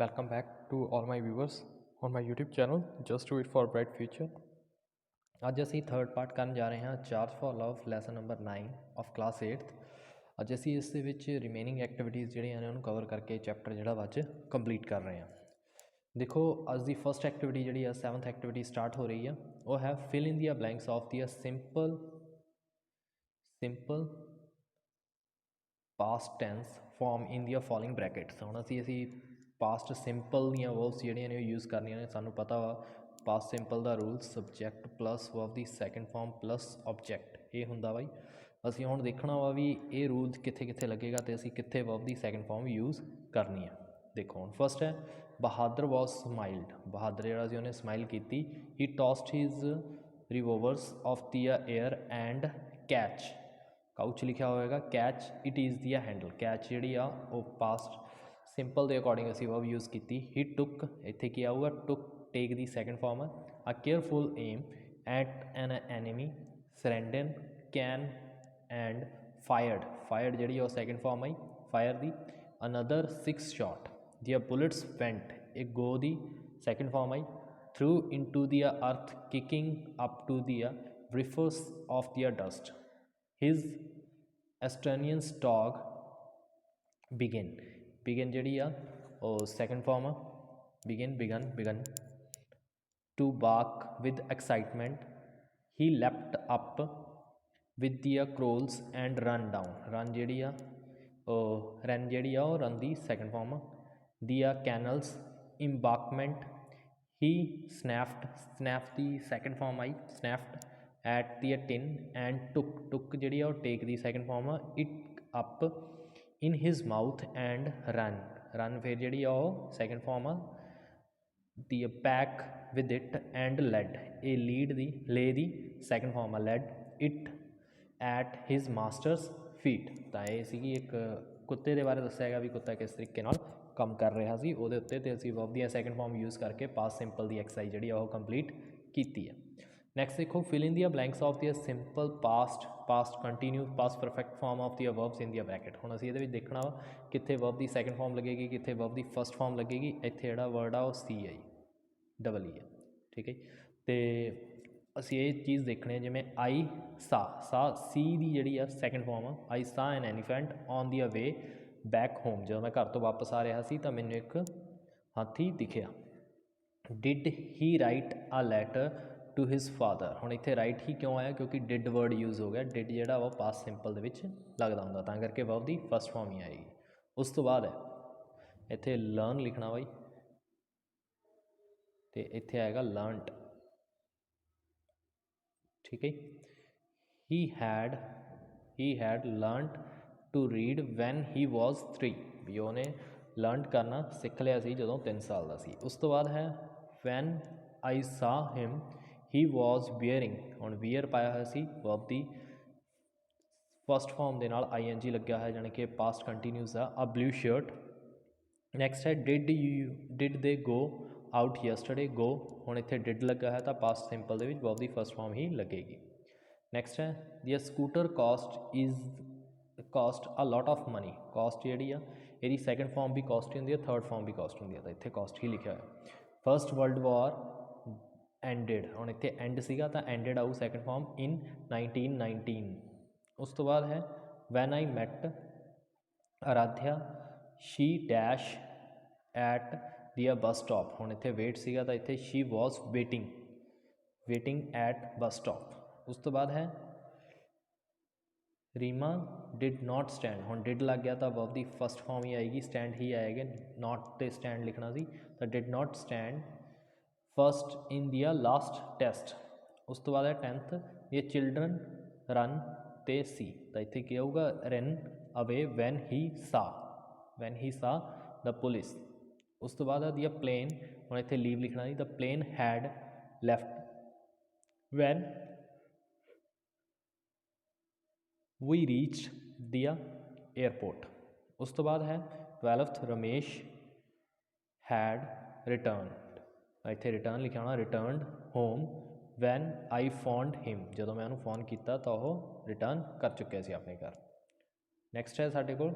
Welcome back to all my viewers on my YouTube channel Just Do It for Bright Future। ਅੱਜ ਅਸੀਂ third part ਕਰਨ ਜਾ ਰਹੇ ਹਾਂ charge for love lesson number 9 of class 8th। ਅੱਜ ਅਸੀਂ ਇਸ ਦੇ ਵਿੱਚ ਰਿਮੇਨਿੰਗ ਐਕਟੀਵਿਟੀਜ਼ ਜਿਹੜੀਆਂ ਨੇ ਉਹਨੂੰ ਕਵਰ ਕਰਕੇ ਚੈਪਟਰ ਜਿਹੜਾ ਵਾ ਅੱਜ ਕੰਪਲੀਟ ਕਰ ਰਹੇ ਹਾਂ। ਦੇਖੋ ਅੱਜ ਦੀ ਫਸਟ ਐਕਟੀਵਿਟੀ ਜਿਹੜੀ ਆ 7th ਐਕਟੀਵਿਟੀ ਸਟਾਰਟ ਹੋ ਰਹੀ ਆ, ਉਹ ਹੈ ਫਿਲ ਇਨ ਦੀਆਂ ਬਲੈਂਕਸ ਆਫ ਦੀਆਂ ਸਿੰਪਲ ਪਾਸਟ ਟੈਂਸ ਫਾਰਮ ਇਨ ਦੀਆਂ ਫੋਲੋਇੰਗ ਬ੍ਰੈਕਟਸ। ਹੁਣ ਅਸੀਂ ਪਾਸਟ ਸਿੰਪਲ ਦੀਆਂ ਵਰਬਸ ਜਿਹੜੀਆਂ ਨੇ ਉਹ ਯੂਜ਼ ਕਰਨੀਆਂ ਨੇ। ਸਾਨੂੰ ਪਤਾ ਵਾ ਪਾਸਟ ਸਿੰਪਲ ਦਾ ਰੂਲ ਸਬਜੈਕਟ ਪਲੱਸ ਵਰਬ ਦੀ ਸੈਕਿੰਡ ਫਾਰਮ ਪਲੱਸ ਆਬਜੈਕਟ ਇਹ ਹੁੰਦਾ ਬਾਈ। ਅਸੀਂ ਹੁਣ ਦੇਖਣਾ ਵਾ ਵੀ ਇਹ ਰੂਲ ਕਿੱਥੇ ਕਿੱਥੇ ਲੱਗੇਗਾ ਅਤੇ ਅਸੀਂ ਕਿੱਥੇ ਵਰਬ ਦੀ ਸੈਕਿੰਡ ਫਾਰਮ ਯੂਜ਼ ਕਰਨੀ ਆ। ਦੇਖੋ ਹੁਣ ਫਸਟ ਹੈ ਬਹਾਦਰ ਵਾਜ਼ ਸਮਾਈਲਡ। ਬਹਾਦਰ ਜਿਹੜਾ ਸੀ ਉਹਨੇ ਸਮਾਈਲ ਕੀਤੀ। He tossed his revolvers of the air and catch. Caught ਲਿਖਿਆ ਹੋਏਗਾ catch it is the handle. Catch ਜਿਹੜੀ ਆ ਉਹ ਪਾਸਟ ਸਿੰਪਲ ਦੇ ਅਕੋਰਡਿੰਗ ਅਸੀਂ ਵਰਬ ਯੂਜ਼ ਕੀਤੀ। ਹੀ ਟੁੱਕ ਇੱਥੇ ਕੀ ਆਊਗਾ ਟੁੱਕ ਟੇਕ ਦੀ ਸੈਕਿੰਡ ਫਾਰਮ ਹੈ। A careful aim at an enemy ਸਰੈਂਡਨ ਕੈਨ ਐਂਡ ਫਾਇਰਡ। ਫਾਇਰਡ ਜਿਹੜੀ ਉਹ ਸੈਕਿੰਡ ਫਾਰਮ ਆਈ ਫਾਇਰ ਦੀ। ਅਨਦਰ 6 ਸ਼ਾਟ ਦੀਆਂ ਬੁਲਟਸ ਵੈਂਟ ਇਹ ਗੋ ਦੀ ਸੈਕਿੰਡ ਫਾਰਮ ਆਈ। Through into the earth kicking up to the ਰਿਫਰਸ of the dust. His astonished dog begin. Begin ਜਿਹੜੀ ਆ ਉਹ ਸੈਕਿੰਡ ਫਾਰਮ ਆ began to bark with excitement. He leapt up with the ਕਰੋਲਸ and run down. Run ਜਿਹੜੀ ਆ ਉਹ run ਜਿਹੜੀ ਆ ਉਹ ਰਨ ਦੀ ਸੈਕਿੰਡ ਫਾਰਮ ਆ। The canal's embankment. He sniffed ਦੀ ਸੈਕਿੰਡ ਫਾਰਮ ਆਈ sniffed at the tin and took ਜਿਹੜੀ ਆ ਉਹ ਟੇਕ ਦੀ ਸੈਕਿੰਡ ਫਾਰਮ ਆ। It up in his mouth and run ਫਿਰ ਜਿਹੜੀ ਆ ਉਹ ਸੈਕਿੰਡ ਫਾਰਮ ਆ। The pack with it and led ਇਹ ਲੀਡ ਦੀ ਲੇ ਦੀ ਸੈਕਿੰਡ ਫਾਰਮ ਆ led it at his master's feet. ਤਾਂ ਇਹ ਸੀਗੀ ਇੱਕ ਕੁੱਤੇ ਦੇ ਬਾਰੇ ਦੱਸਿਆ ਹੈਗਾ ਵੀ ਕੁੱਤਾ ਕਿਸ ਤਰੀਕੇ ਨਾਲ ਕੰਮ ਕਰ ਰਿਹਾ ਸੀ ਉਹਦੇ ਉੱਤੇ, ਅਤੇ ਅਸੀਂ ਵਰਬ ਦੀਆਂ ਸੈਕਿੰਡ ਫਾਰਮ ਯੂਜ਼ ਕਰਕੇ ਪਾਸਟ ਸਿੰਪਲ ਦੀ ਐਕਸਰਸਾਈਜ਼ ਜਿਹੜੀ ਆ ਉਹ ਕੰਪਲੀਟ ਕੀਤੀ ਹੈ। ਨੈਕਸਟ ਦੇਖੋ ਫਿਲ ਇਨ ਦੀਆਂ blanks of the simple past continue past perfect form of the verbs in the bracket. ਹੁਣ ਅਸੀਂ ਇਹਦੇ ਵਿੱਚ ਦੇਖਣਾ ਵਾ ਕਿੱਥੇ ਵਰਬ ਦੀ ਸੈਕਿੰਡ ਫਾਰਮ ਲੱਗੇਗੀ ਕਿੱਥੇ ਵਰਬ ਦੀ ਫਸਟ ਫਾਰਮ ਲੱਗੇਗੀ। ਇੱਥੇ ਜਿਹੜਾ ਵਰਡ ਆ ਉਹ ਸੀ ਆਈ ਡਬਲ ਈ ਹੈ, ਠੀਕ ਹੈ। ਅਤੇ ਅਸੀਂ ਇਹ ਚੀਜ਼ ਦੇਖਣੀ ਹੈ ਜਿਵੇਂ ਆਈ ਸਾ ਸੀ ਦੀ ਜਿਹੜੀ ਆ ਸੈਕਿੰਡ ਫਾਰਮ ਆ। I saw an elephant on the way back home. ਜਦੋਂ ਮੈਂ ਘਰ ਤੋਂ ਵਾਪਸ ਆ ਰਿਹਾ ਸੀ ਤਾਂ ਮੈਨੂੰ ਇੱਕ ਹਾਥੀ ਦਿਖਿਆ। ਡਿਡ ਹੀ ਰਾਈਟ ਆ ਲੈਟਰ ਟੂ ਹਿਜ਼ ਫਾਦਰ। ਹੁਣ ਇੱਥੇ ਰਾਈਟ ਹੀ ਕਿਉਂ ਆਇਆ ਕਿਉਂਕਿ ਡਿਡ ਵਰਡ ਯੂਜ਼ ਹੋ ਗਿਆ। ਡਿਡ ਜਿਹੜਾ ਉਹ ਪਾਸਟ ਸਿੰਪਲ ਦੇ ਵਿੱਚ ਲੱਗਦਾ ਹੁੰਦਾ ਤਾਂ ਕਰਕੇ ਵਰਬ ਦੀ ਫਸਟ ਫਾਰਮ ਹੀ ਆਏਗੀ। ਉਸ ਤੋਂ ਬਾਅਦ ਹੈ ਇੱਥੇ ਲਰਨ ਲਿਖਣਾ ਬਾਈ ਅਤੇ ਇੱਥੇ ਆਏਗਾ ਲਰਨਡ, ਠੀਕ ਹੈ। He had learned to read when he was 3 ਵੀ ਉਹਨੇ ਲਰਨਡ ਕਰਨਾ ਸਿੱਖ ਲਿਆ ਸੀ ਜਦੋਂ 3 ਸਾਲ ਦਾ ਸੀ। ਉਸ ਤੋਂ ਬਾਅਦ ਹੈ ਵੈਨ ਆਈ ਸਾ ਹਿਮ ਹੀ ਵਾਜ਼ ਵੀਅਰਿੰਗ। ਹੁਣ ਵੀਅਰ ਪਾਇਆ ਹੋਇਆ ਸੀ ਵਰਬ ਦੀ ਫਸਟ ਫਾਰਮ ਦੇ ਨਾਲ ਆਈ ਐਨ ਜੀ ਲੱਗਿਆ ਹੋਇਆ ਜਾਣੀ ਕਿ ਪਾਸਟ ਕੰਟੀਨਿਊਸ ਆ ਬਲੂ ਸ਼ਰਟ। ਨੈਕਸਟ ਹੈ ਡਿਡ ਦੇ ਗੋ ਆਊਟ ਯੈਸਟਰਡੇ ਗੋ। ਹੁਣ ਇੱਥੇ ਡਿਡ ਲੱਗਾ ਹੈ ਤਾਂ ਪਾਸਟ ਸਿੰਪਲ ਦੇ ਵਿੱਚ ਵਰਬ ਦੀ ਫਸਟ ਫਾਰਮ ਹੀ ਲੱਗੇਗੀ। ਨੈਕਸਟ ਹੈ the scooter cost a lot of money. Cost ਜਿਹੜੀ ਆ ਇਹਦੀ ਸੈਕਿੰਡ ਫਾਰਮ ਵੀ ਕਾਸਟ ਹੀ ਹੁੰਦੀ ਹੈ ਥਰਡ ਫਾਰਮ ਵੀ ਕਾਸਟ ਹੁੰਦੀ ਹੈ ਤਾਂ ਇੱਥੇ ਕਾਸਟ ਹੀ ਲਿਖਿਆ ਹੋਇਆ। First World War ended. ਹੁਣ ਇੱਥੇ ਐਂਡ ਸੀਗਾ ਤਾਂ ਐਂਡਿਡ ਆਊ ਸੈਕਿੰਡ ਫਾਰਮ ਇਨ 1919। ਉਸ ਤੋਂ ਬਾਅਦ ਹੈ when I met Aradhya she dash at the bus stop. ਹੁਣ ਇੱਥੇ ਵੇਟ ਸੀਗਾ ਤਾਂ ਇੱਥੇ she was waiting at bus stop. ਉਸ ਤੋਂ ਬਾਅਦ ਹੈ ਰੀਮਾ ਡਿਡ ਨਾਟ ਸਟੈਂਡ। ਹੁਣ ਡਿਡ ਲੱਗ ਗਿਆ ਤਾਂ ਵਰਬ ਦੀ ਫਸਟ ਫਾਰਮ ਹੀ ਆਏਗੀ ਸਟੈਂਡ ਹੀ ਆਏਗਾ। ਨਾਟ 'ਤੇ ਸਟੈਂਡ ਲਿਖਣਾ ਸੀ ਤਾਂ did not stand first in the last test. ਉਸ ਤੋਂ ਬਾਅਦ ਹੈ 10th ਦੀ ਚਿਲਡਰਨ ਰਨ 'ਤੇ ਸੀ ਤਾਂ ਇੱਥੇ ਕੀ ਆਊਗਾ ਰਨ ਅਵੇ ਵੈਨ ਹੀ ਸਾ ਦਾ ਪੁਲਿਸ। ਉਸ ਤੋਂ ਬਾਅਦ ਦੀ ਪਲੇਨ। ਹੁਣ ਇੱਥੇ ਲੀਵ ਲਿਖਣਾ ਸੀ ਤਾਂ plane had left when we reached the airport. ਉਸ ਤੋਂ ਬਾਅਦ ਹੈ 12th ਰਮੇਸ਼ ਹੈਡ ਰਿਟਰਨਡ। ਇੱਥੇ ਰਿਟਰਨ ਲਿਖਿਆ ਹੋਣਾ returned home when I phoned him. ਜਦੋਂ ਮੈਂ ਉਹਨੂੰ ਫੋਨ ਕੀਤਾ ਤਾਂ ਉਹ ਰਿਟਰਨ ਕਰ ਚੁੱਕਿਆ ਸੀ ਆਪਣੇ ਘਰ। ਨੈਕਸਟ ਹੈ ਸਾਡੇ ਕੋਲ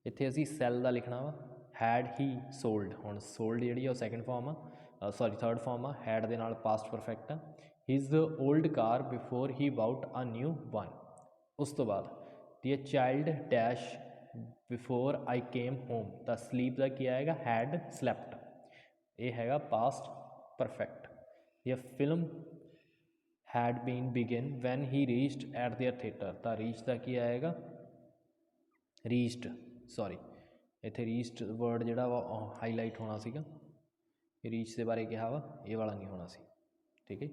ਇੱਥੇ ਅਸੀਂ ਸੈੱਲ ਦਾ ਲਿਖਣਾ ਵਾ हैड ही सोल्ड, हुण सोल्ड जिहड़ी आ सैकेंड फॉर्म आ सॉरी थर्ड फॉर्म आ, हैड दे नाल पास्ट परफेक्ट आ। His old car before he bought a new one. उस तो बाद the child dash before I came home, तो स्लीप का की आएगा हैड स्लैप्ट, ये हैगा पास्ट परफेक्ट। ये film had been begin when he reached at their theatre, तो रीच का की आएगा रीच्ड, सॉरी इत्थे रीच्ड वर्ड जिहड़ा वा हाईलाइट होना सीगा, रीच के बारे कहा वा, ये वाला नहीं होना सी, ठीक है।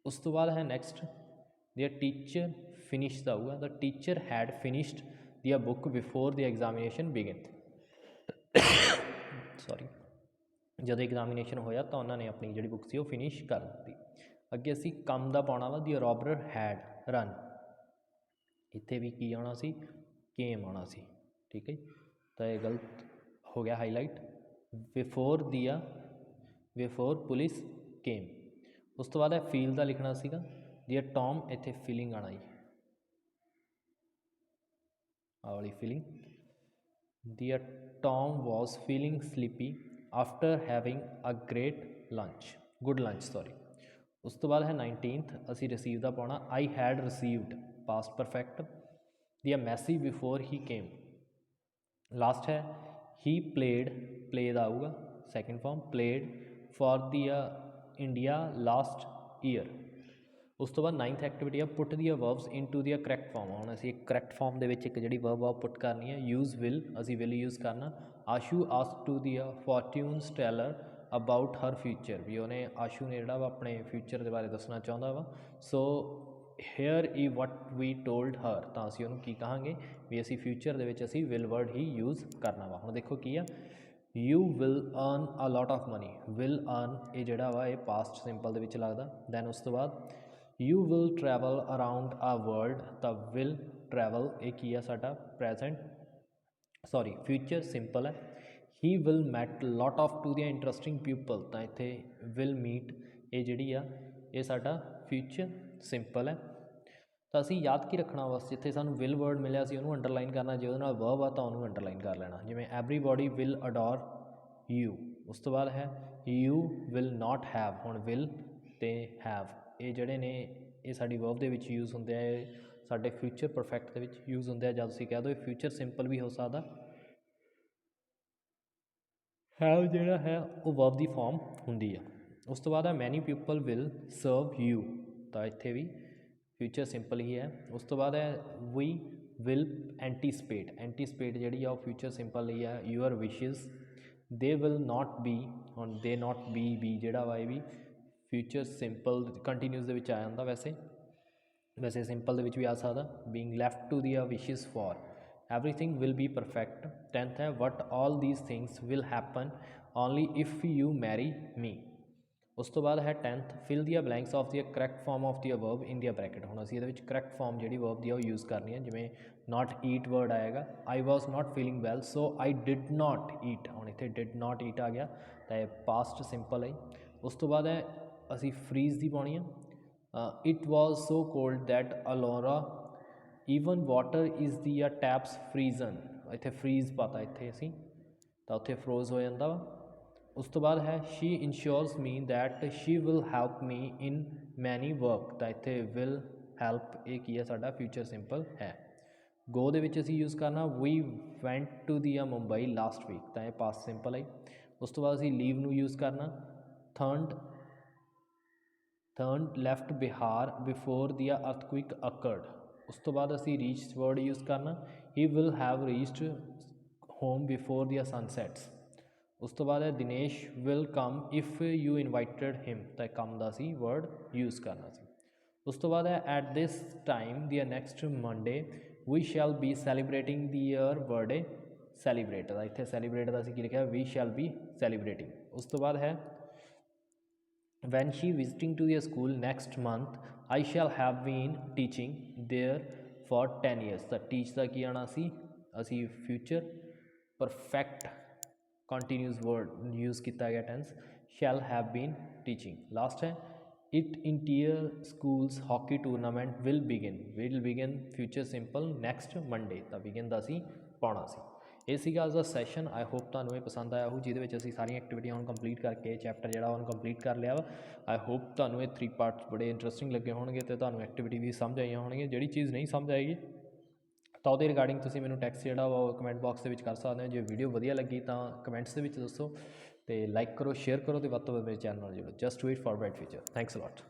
उस तो बाद है नैक्सट देयर टीचर फिनिश का आऊगा, the teacher had finished their book before the examination begin. Sorry, जब एग्जामिनेशन होया तो उन्होंने अपनी जी बुक सी वो फिनिश कर दी। अगे असी कम का पाना वा, दी रॉबर हैड रन, इत्थे भी की आना सी केम आना सी, ठीक है। तो ये गलत हो गया हाईलाइट। बिफोर दिया बिफोर पुलिस केम। उस तो बाद है फील का लिखना सीगा, दी टॉम इत्थे फीलिंग आना जी, आ वाली feeling. The Tom was feeling sleepy after having a great lunch, good lunch sorry. उस तो बाद है 19th, असी रिसीव का पाना, I had received past perfect. The Messi before he came. Last है ही प्लेड, प्ले का आऊगा second form, played for the India last year. उस तो बाद 9th एक्टिविटी है put the verbs into the correct form. हम असी correct form के एक जी वर्ब आ पुट करनी है, यूज़ विल, असी विल यूज़ करना। Ashu ask to the fortunes teller about her future, भी उन्हें आशू ने जोड़ा वा अपने फ्यूचर के बारे दसना चाहता वा। सो हेयर ई वट वी टोल्ड हर, तो असी उन्होंने की कहांगे भी असी फ्यूचर के असी विल वर्ड ही यूज़ करना वा। हम देखो की आ, you will earn a lot of money, will earn ये जोड़ा वा ये पास्ट सिंपल के लगता। दैन उस तो बाद you will travel around a world, तो विल ट्रैवल ये की है साडा प्रेजेंट सॉरी फ्यूचर सिंपल है। He will meet lot of to the interesting people, तो इत्थे विल मीट ये जिहड़ी आ ये साडा फ्यूचर सिंपल है। तो असी याद की रखना बस, जिथे सानू विल वर्ड मिले असी उन्होंने अंडरलाइन करना, जो उहदे नाल वर्ब आ तो उन्होंने अंडरलाइन कर लेना, जिवें एवरीबॉडी विल अडोर यू। उस तो बाद है यू विल नॉट हैव, हुण विल ते हैव ये जिहड़े ने ये साडी वर्ब दे विच यूज़ होंदे आ, साडे फ्यूचर परफेक्ट दे विच यूज़ होंदे आ। जब तुसीं कह दो फ्यूचर सिंपल भी हो सकदा, हैव जिहड़ा है वो वर्ब दी फॉर्म हुंदी आ। उस तो बाद है many people will serve you, तो इत्थे भी फ्यूचर सिंपल ही है। उस तो बाद है वी विल एंटीसपेट, एंटीसपेट जिहड़ी आ फ्यूचर सिंपल ही है। Your wishes, they will not be, हुण दे नॉट बी जिहड़ा वा भी फ्यूचर सिंपल कंटीन्यूस दे विच आ जांदा, वैसे वैसे सिंपल दे विच भी आ सकदा। Being left to the wishes for, everything will be perfect. 10th है what all these things will happen only if you marry me. उस तो बाद है 10th fill the blanks of the correct form of the verb in the bracket. हुण असीं इहदे विच correct form जिहड़ी verb दी है वो यूज़ करनी है, जिवें नॉट ईट वर्ड आएगा, I was not feeling well so I did not eat, हुण इत्थे डिड नॉट ईट आ गया तो पास्ट सिंपल है। उस तो बाद है असीं फ्रीज दी पाउणी है, it was so cold that Alora even water is the taps frozen, इत्थे फ्रीज पाता इत्थे असीं तो उत्थे फ्रोज हो जाता वा। उस तो बाद है she ensures me that she will help me in many work, तो इत्थे विल हैल्प ये की है साडा फ्यूचर सिंपल है। गो दे विच असीं यूज़ करना we went to the Mumbai last week, तो ये पास्ट सिंपल है। उस तो बाद असीं लीव नू यूज़ करना, third left Bihar before the earthquake occurred. उस तो बाद असीं रीच वर्ड यूज़ करना, he will have reached home before the sunsets. उस तो बाद है Dinesh will come if you invited him, तो कम का सी वर्ड यूज़ करना सी। उस तो बाद है at this time the next Monday we shall be celebrating their birthday, celebrate का इत्थे सैलीब्रेट का की लिखा वी शैल बी सैलीब्रेटिंग। उस तो बाद है when she visiting to the school next month I shall have been teaching there for 10 years, तो टीच का की आना सी असी future perfect continuous word use किया गया tense, shall have been teaching. Last है it interior schools hockey tournament will begin future simple next Monday, तो बिगिन का असी पाना सी। ਇਹ ਸੀਗਾ ਅੱਜ ਦਾ ਸੈਸ਼ਨ। ਆਈ ਹੋਪ ਤੁਹਾਨੂੰ ਇਹ ਪਸੰਦ ਆਇਆ ਹੋਊ, ਜਿਹਦੇ ਵਿੱਚ ਅਸੀਂ ਸਾਰੀਆਂ ਐਕਟੀਵਿਟੀਆਂ ਹੁਣ ਕੰਪਲੀਟ ਕਰਕੇ ਚੈਪਟਰ ਜਿਹੜਾ ਉਹਨੂੰ ਕੰਪਲੀਟ ਕਰ ਲਿਆ ਵਾ। ਆਈ ਹੋਪ ਤੁਹਾਨੂੰ ਇਹ 3 ਪਾਰਟਸ ਬੜੇ ਇੰਟਰਸਟਿੰਗ ਲੱਗੇ ਹੋਣਗੇ ਅਤੇ ਤੁਹਾਨੂੰ ਐਕਟੀਵਿਟੀ ਵੀ ਸਮਝ ਆਈਆਂ ਹੋਣਗੀਆਂ। ਜਿਹੜੀ ਚੀਜ਼ ਨਹੀਂ ਸਮਝ ਆਏਗੀ ਤਾਂ ਉਹਦੇ ਰਿਗਾਰਡਿੰਗ ਤੁਸੀਂ ਮੈਨੂੰ ਟੈਕਸਟ ਜਿਹੜਾ ਵਾ ਉਹ ਕਮੈਂਟ ਬਾਕਸ ਦੇ ਵਿੱਚ ਕਰ ਸਕਦੇ ਹੋ। ਜੇ ਵੀਡੀਓ ਵਧੀਆ ਲੱਗੀ ਤਾਂ ਕਮੈਂਟਸ ਦੇ ਵਿੱਚ ਦੱਸੋ, ਅਤੇ ਲਾਈਕ ਕਰੋ, ਸ਼ੇਅਰ ਕਰੋ, ਅਤੇ ਵੱਧ ਤੋਂ ਵੱਧ ਮੇਰੇ ਚੈਨਲ ਨਾਲ ਜੁੜੋ। Just wait for bright future. Thanks a lot.